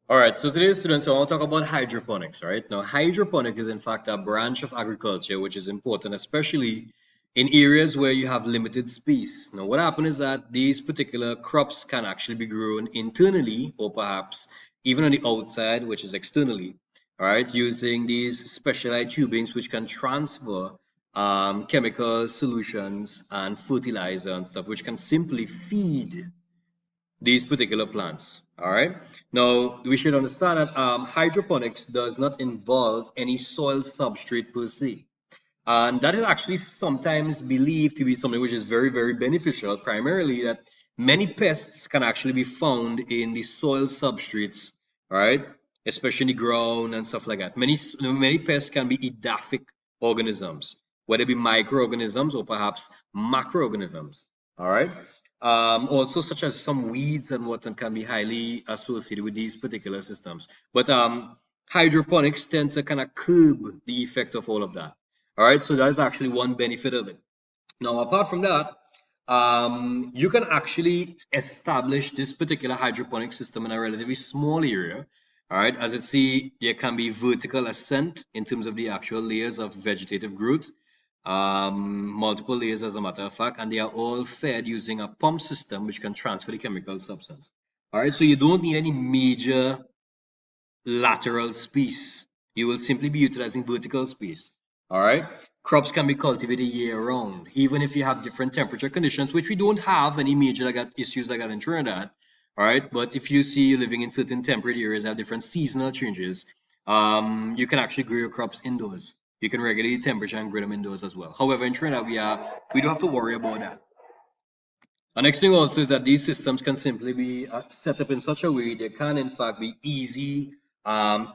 All right, so today, students, I want to talk about hydroponics. All right, now hydroponic is in fact a branch of agriculture which is important, especially in areas where you have limited space. Now, what happens is that these particular crops can actually be grown internally or perhaps even on the outside, which is externally. All right, using these specialized tubings which can transfer chemical solutions and fertilizer and stuff, which can simply feed these particular plants. All right. Now, we should understand that hydroponics does not involve any soil substrate per se. And that is actually sometimes believed to be something which is very, very beneficial, primarily that many pests can actually be found in the soil substrates, all right, especially in the ground and stuff like that. Many pests can be edaphic organisms, whether it be microorganisms or perhaps macroorganisms, all right. Also, such as some weeds and whatnot can be highly associated with these particular systems. But hydroponics tend to kind of curb the effect of all of that. All right, so that is actually one benefit of it. Now, apart from that, you can actually establish this particular hydroponic system in a relatively small area. All right, as you see, there can be vertical ascent in terms of the actual layers of vegetative growth, multiple layers as a matter of fact, and they are all fed using a pump system which can transfer the chemical substance. All right, so you don't need any major lateral space. You will simply be utilizing vertical space. All right. Crops can be cultivated year round, even if you have different temperature conditions, which we don't have any major issues like that in Trinidad. All right. But if you see you living in certain temperate areas have different seasonal changes, you can actually grow your crops indoors. You can regulate the temperature and grow them indoors as well. However, in Trinidad, we don't have to worry about that. The next thing also is that these systems can simply be set up in such a way they can in fact be easy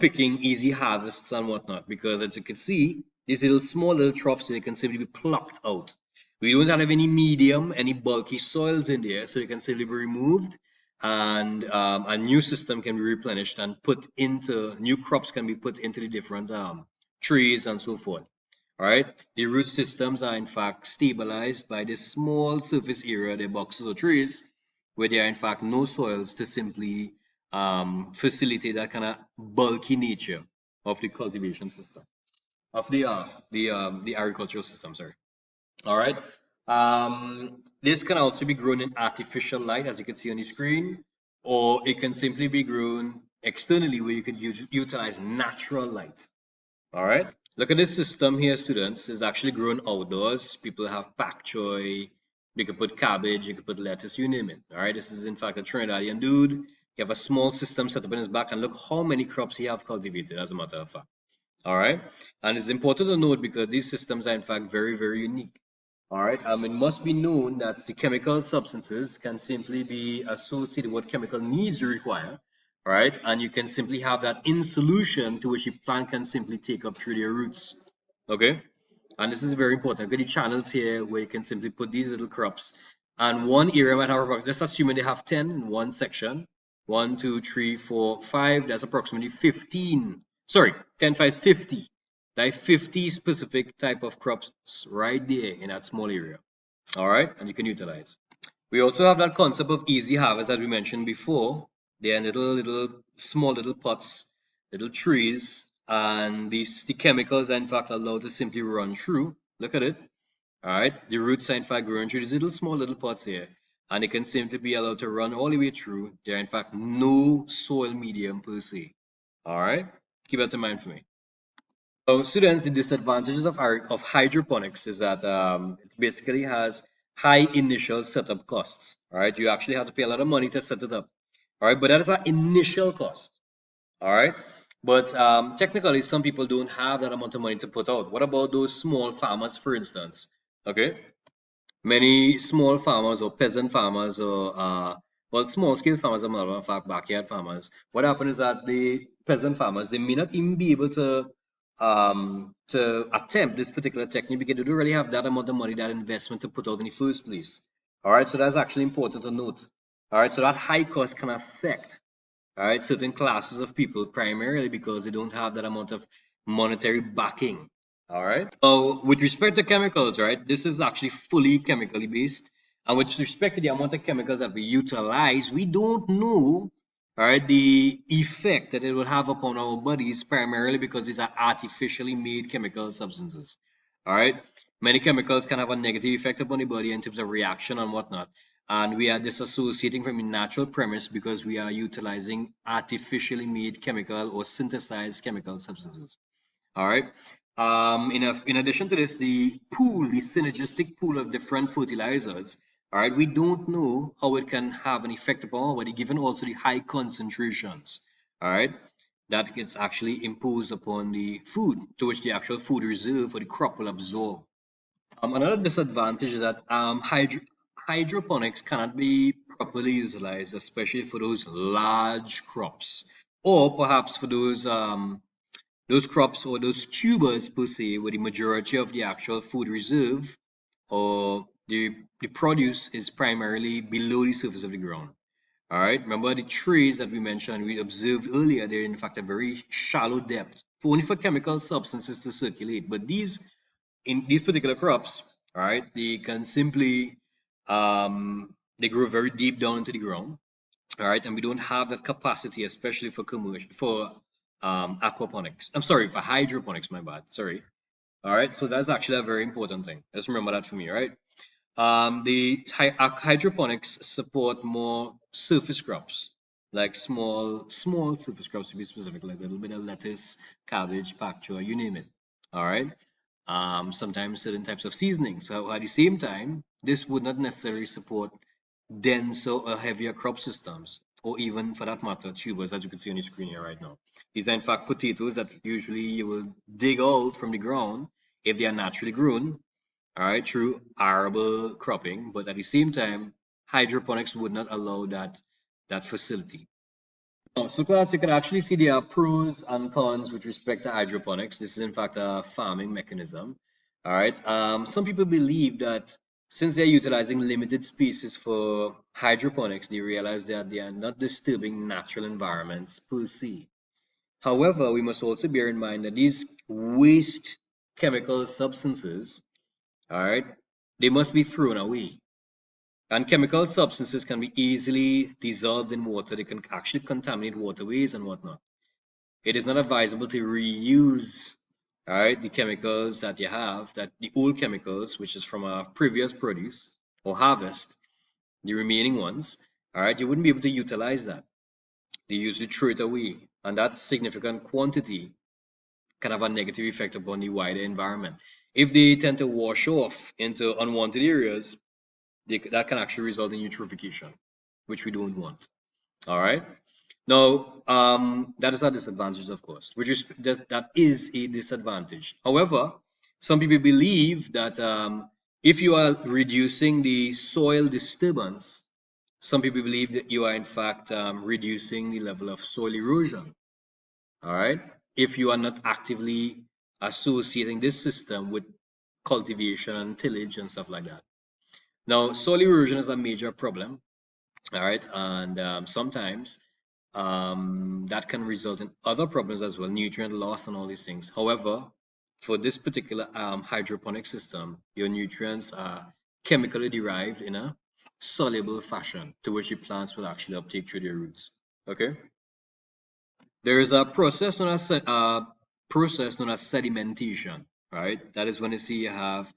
picking, easy harvests and whatnot. Because as you can see, these small little troughs, they can simply be plucked out. We don't have any medium, any bulky soils in there, so they can simply be removed and a new system can be replenished and put into, new crops can be put into the different trees and so forth. All right, the root systems are in fact stabilized by this small surface area, the boxes or trees, where there are in fact no soils to simply facilitate that kind of bulky nature of the cultivation system, of the agricultural system. Sorry. All right. This can also be grown in artificial light, as you can see on the screen, or it can simply be grown externally, where you could utilize natural light. All right. Look at this system here, students. It's actually grown outdoors. People have pak choy. You could put cabbage. You could put lettuce. You name it. All right. This is in fact a Trinidadian dude. You have a small system set up in his back, and look how many crops he have cultivated. As a matter of fact. All right. And it's important to note because these systems are in fact very, very unique. All right. It must be known that the chemical substances can simply be associated with what chemical needs you require. All right. And you can simply have that in solution to which the plant can simply take up through their roots. Okay. And this is very important. I've got the channels here where you can simply put these little crops. And one area might have, just assuming they have 10 in one section. 1, 2, 3, 4, 5. That's approximately 15. Sorry, 10, 5, 50. Like 50 specific type of crops right there in that small area. All right, and you can utilize. We also have that concept of easy harvest that we mentioned before. They are little small little pots, little trees, and the chemicals are in fact allowed to simply run through. Look at it. All right, the roots are in fact growing through these small little pots here, and it can simply be allowed to run all the way through. There are in fact no soil medium per se. All right, keep that in mind for me. So students, the disadvantages of hydroponics is that it basically has high initial setup costs. All right, you actually have to pay a lot of money to set it up. All right, but that is our initial cost. All right, but technically, some people don't have that amount of money to put out. What about those small farmers, for instance? Okay, many small farmers or peasant farmers or well, small scale farmers, as a matter of fact, backyard farmers. What happens is that the peasant farmers, they may not even be able to attempt this particular technique because they don't really have that amount of money, that investment to put out in the first place. All right, so that's actually important to note. All right, so that high cost can affect, all right, certain classes of people primarily because they don't have that amount of monetary backing. All right. So with respect to chemicals, right, this is actually fully chemically based. And with respect to the amount of chemicals that we utilize, we don't know All right, the effect that it will have upon our bodies primarily because these are artificially made chemical substances. All right, many chemicals can have a negative effect upon the body in terms of reaction and whatnot. And we are disassociating from the natural premise because we are utilizing artificially made chemical or synthesized chemical substances. All right. In addition to this, the synergistic pool of different fertilizers, all right, we don't know how it can have an effect upon our body, given also the high concentrations, all right, that gets actually imposed upon the food, to which the actual food reserve for the crop will absorb. Another disadvantage is that hydroponics cannot be properly utilized, especially for those large crops, or perhaps for those crops or those tubers per se, where the majority of the actual food reserve or the produce is primarily below the surface of the ground. All right. Remember the trees that we mentioned, we observed earlier, they're in fact a very shallow depth, only for chemical substances to circulate. But in these particular crops, all right, they can simply they grow very deep down into the ground, all right, and we don't have that capacity, especially for commercial, for aquaponics. I'm sorry, for hydroponics, my bad. Sorry. All right, so that's actually a very important thing. Just remember that for me, right? The hydroponics support more surface crops, like small surface crops to be specific, like a little bit of lettuce, cabbage, pak choy, you name it. All right. Sometimes certain types of seasonings. So at the same time, this would not necessarily support denser or heavier crop systems, or even for that matter, tubers, as you can see on the screen here right now. These are in fact potatoes that usually you will dig out from the ground if they are naturally grown, all right, through arable cropping, but at the same time, hydroponics would not allow that facility. So class, you can actually see there are pros and cons with respect to hydroponics. This is in fact a farming mechanism. All right. Some people believe that since they're utilizing limited species for hydroponics, they realize that they are not disturbing natural environments per se. However, we must also bear in mind that these waste chemical substances, all right, they must be thrown away. And chemical substances can be easily dissolved in water. They can actually contaminate waterways and whatnot. It is not advisable to reuse, all right, the chemicals that you have, that the old chemicals, which is from a previous produce or harvest, the remaining ones, all right, you wouldn't be able to utilize that. They usually throw it away. And that significant quantity can have a negative effect upon the wider environment. If they tend to wash off into unwanted areas, that can actually result in eutrophication, which we don't want. All right. Now, that is a disadvantage, of course, which is that is a disadvantage. However, some people believe that if you are reducing the soil disturbance, some people believe that you are in fact reducing the level of soil erosion. All right. If you are not actively associating this system with cultivation and tillage and stuff like that. Now, soil erosion is a major problem, all right, and sometimes that can result in other problems as well, nutrient loss and all these things. However, for this particular hydroponic system, your nutrients are chemically derived in a soluble fashion to which the plants will actually uptake through their roots. Okay, there is a process known as sedimentation, right? That is when you see you have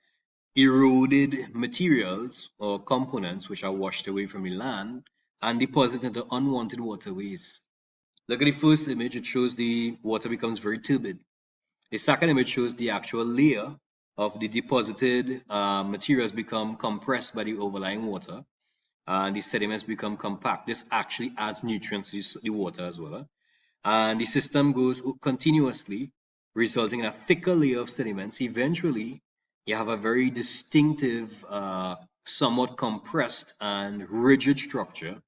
eroded materials or components which are washed away from the land and deposited into unwanted waterways. Look at the first image, it shows the water becomes very turbid. The second image shows the actual layer of the deposited materials become compressed by the overlying water and the sediments become compact. This actually adds nutrients to the water as well. And the system goes continuously, resulting in a thicker layer of sediments. Eventually, you have a very distinctive, somewhat compressed and rigid structure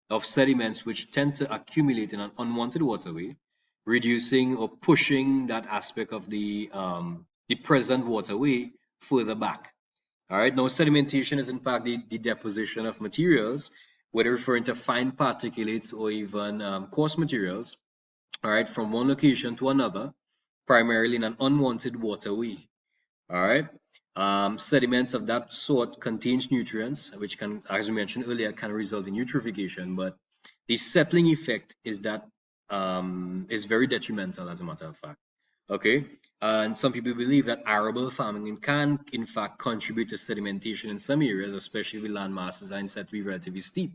of sediments which tend to accumulate in an unwanted waterway, reducing or pushing that aspect of the present waterway further back. All right, now sedimentation is in fact the deposition of materials, whether referring to fine particulates or even coarse materials, all right, from one location to another, primarily in an unwanted waterway. All right. Sediments of that sort contains nutrients, which can, as we mentioned earlier, can result in eutrophication. But the settling effect is that is very detrimental, as a matter of fact. Okay, and some people believe that arable farming can, in fact, contribute to sedimentation in some areas, especially if land masses are said to be relatively steep.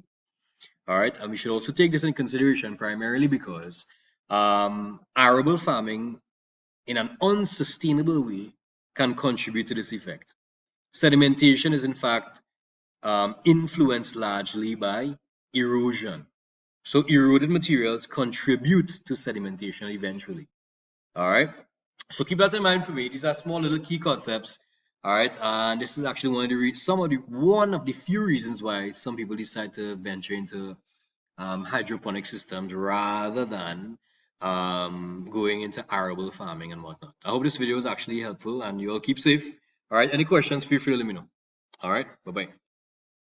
All right, and we should also take this in consideration primarily because arable farming in an unsustainable way can contribute to this effect. Sedimentation is, in fact, influenced largely by erosion. So eroded materials contribute to sedimentation eventually. All right. So keep that in mind for me. These are small little key concepts. All right. And this is actually one of the few reasons why some people decide to venture into hydroponic systems rather than going into arable farming and whatnot. I hope this video was actually helpful and you all keep safe. All right. Any questions, feel free to let me know. All right. Bye-bye.